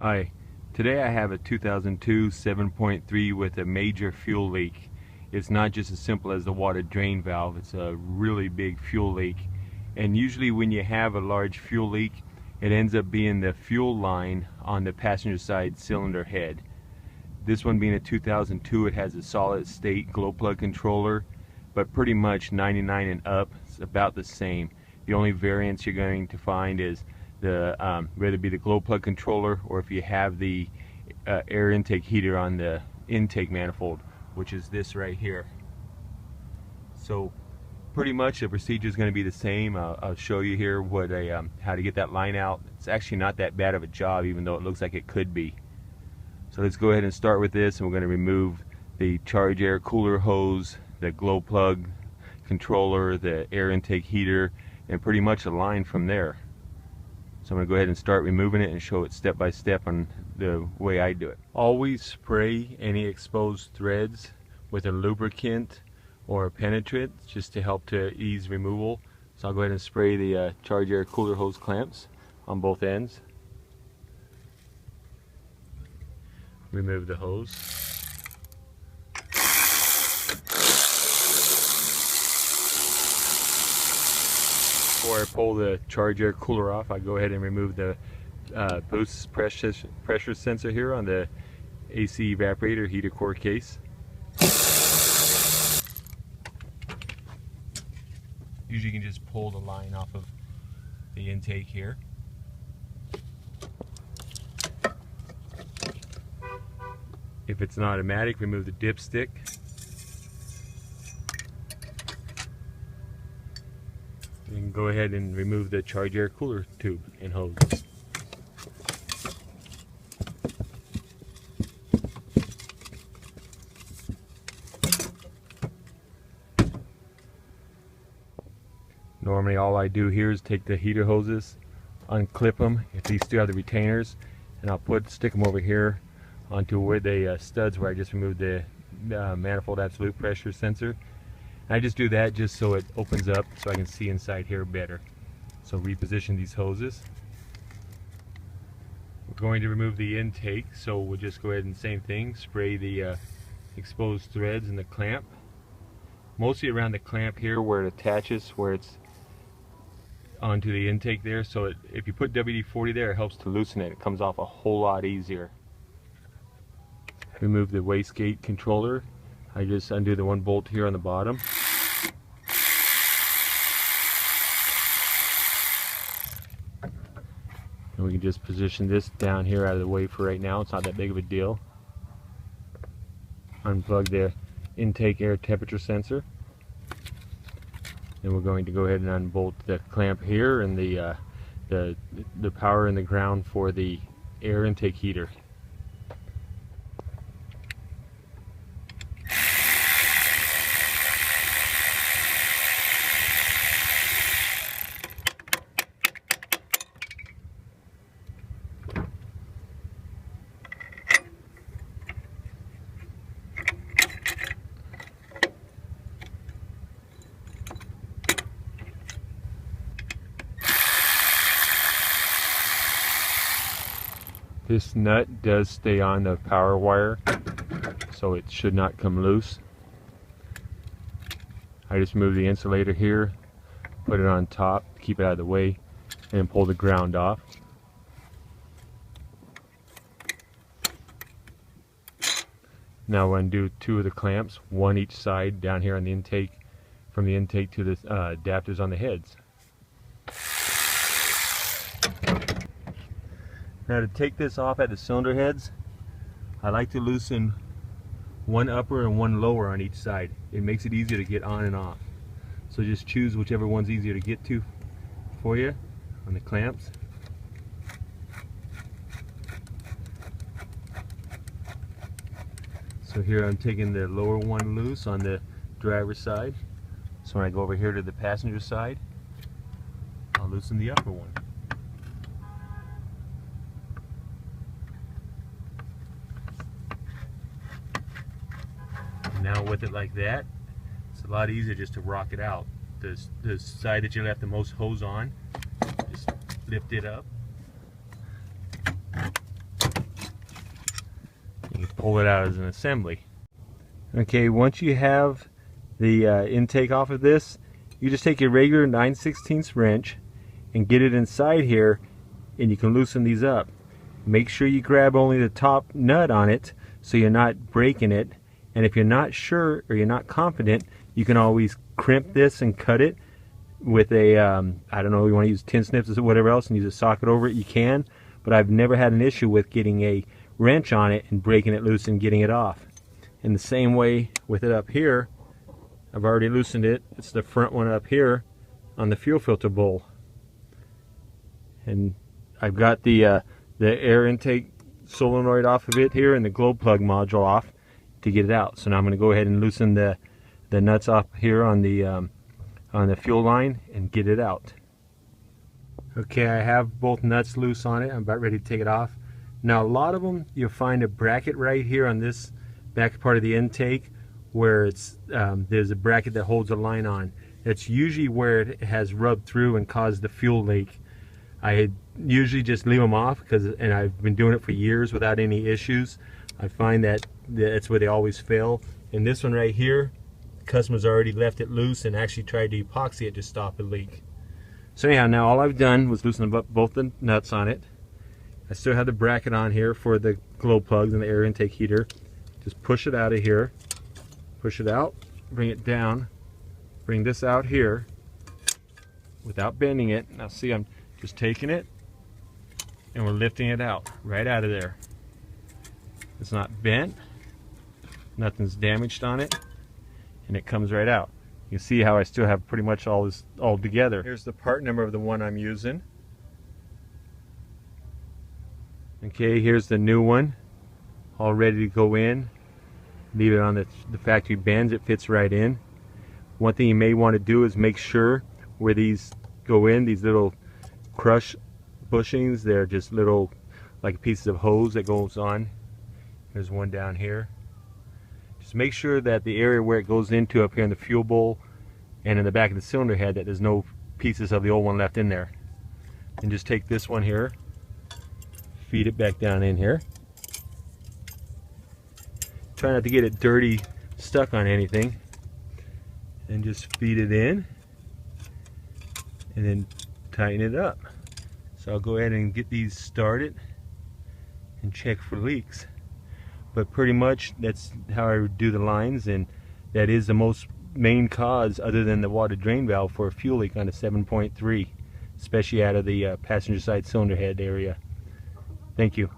Hi, today I have a 2002 7.3 with a major fuel leak. It's not just as simple as the water drain valve, it's a really big fuel leak. And usually when you have a large fuel leak, it ends up being the fuel line on the passenger side cylinder head. This one being a 2002, it has a solid state glow plug controller, but pretty much 99 and up, it's about the same. The only variance you're going to find is whether it be the glow plug controller or if you have the air intake heater on the intake manifold, which is this right here. So pretty much the procedure is going to be the same. I'll show you here what how to get that line out. It's actually not that bad of a job, even though it looks like it could be. So let's go ahead and start with this, and we're going to remove the charge air cooler hose, the glow plug controller, the air intake heater, and pretty much a line from there. So I'm going to go ahead and start removing it and show it step by step on the way I do it. Always spray any exposed threads with a lubricant or a penetrant just to help to ease removal. So I'll go ahead and spray the charge air cooler hose clamps on both ends. Remove the hose. Before I pull the charge air cooler off, I go ahead and remove the boost pressure sensor here on the AC evaporator heater core case. Usually you can just pull the line off of the intake here. If it's an automatic, remove the dipstick. You can go ahead and remove the charge air cooler tube and hose. Normally all I do here is take the heater hoses, unclip them if these still have the retainers, and I'll stick them over here onto where the studs where I just removed the manifold absolute pressure sensor. I just do that just so it opens up so I can see inside here better. So reposition these hoses. We're going to remove the intake, so we'll just go ahead and same thing, spray the exposed threads and the clamp. Mostly around the clamp here where it attaches, where it's onto the intake there. So if you put WD-40 there, it helps to loosen it. It comes off a whole lot easier. Remove the wastegate controller. I just undo the one bolt here on the bottom. And we can just position this down here out of the way for right now. It's not that big of a deal. Unplug the intake air temperature sensor. And we're going to go ahead and unbolt the clamp here and the power and the ground for the air intake heater. This nut does stay on the power wire, so it should not come loose. I just move the insulator here, put it on top, keep it out of the way, and pull the ground off. Now we'll undo two of the clamps, one each side down here on the intake, from the intake to the adapters on the heads. Now to take this off at the cylinder heads, I like to loosen one upper and one lower on each side. It makes it easier to get on and off. So just choose whichever one's easier to get to for you on the clamps. So here I'm taking the lower one loose on the driver's side. So when I go over here to the passenger side, I'll loosen the upper one. Now with it like that, it's a lot easier just to rock it out. The side that you left the most hose on, just lift it up. pull it out as an assembly. Okay, once you have the intake off of this, you just take your regular 9/16 wrench and get it inside here, and you can loosen these up. Make sure you grab only the top nut on it so you're not breaking it, and if you're not sure or you're not confident, you can always crimp this and cut it with a I don't know, you want to use tin snips or whatever else and use a socket over it, you can, but I've never had an issue with getting a wrench on it and breaking it loose and getting it off. In the same way with it up here, I've already loosened it. It's the front one up here on the fuel filter bowl, and I've got the air intake solenoid off of it here and the glow plug module off to get it out. So now I'm going to go ahead and loosen the nuts off here on the fuel line and get it out. Okay, I have both nuts loose on it. I'm about ready to take it off. Now, a lot of them, you'll find a bracket right here on this back part of the intake where it's there's a bracket that holds a line on. That's usually where it has rubbed through and caused the fuel leak. I usually just leave them off and I've been doing it for years without any issues. I find that that's where they always fail. And this one right here, customers already left it loose and actually tried to epoxy it to stop a leak. So anyhow, now all I've done was loosen up both the nuts on it. I still have the bracket on here for the glow plugs and the air intake heater. Just push it out of here, push it out, bring it down, bring this out here without bending it. Now see, I'm just taking it and we're lifting it out, right out of there. It's not bent, nothing's damaged on it, and it comes right out. You can see how I still have pretty much all this all together. Here's the part number of the one I'm using. Okay, here's the new one, all ready to go in. Leave it on the factory bends, it fits right in. One thing you may want to do is make sure where these go in, these little crush bushings, they're just little like pieces of hose that goes on. There's one down here. Just make sure that the area where it goes into up here in the fuel bowl and in the back of the cylinder head, that there's no pieces of the old one left in there. And just take this one here, feed it back down in here. Try not to get it dirty, stuck on anything, and just feed it in and then tighten it up. So I'll go ahead and get these started and check for leaks. But pretty much that's how I do the lines, and that is the most main cause other than the water drain valve for a fuel leak on a 7.3, especially out of the passenger side cylinder head area. Thank you.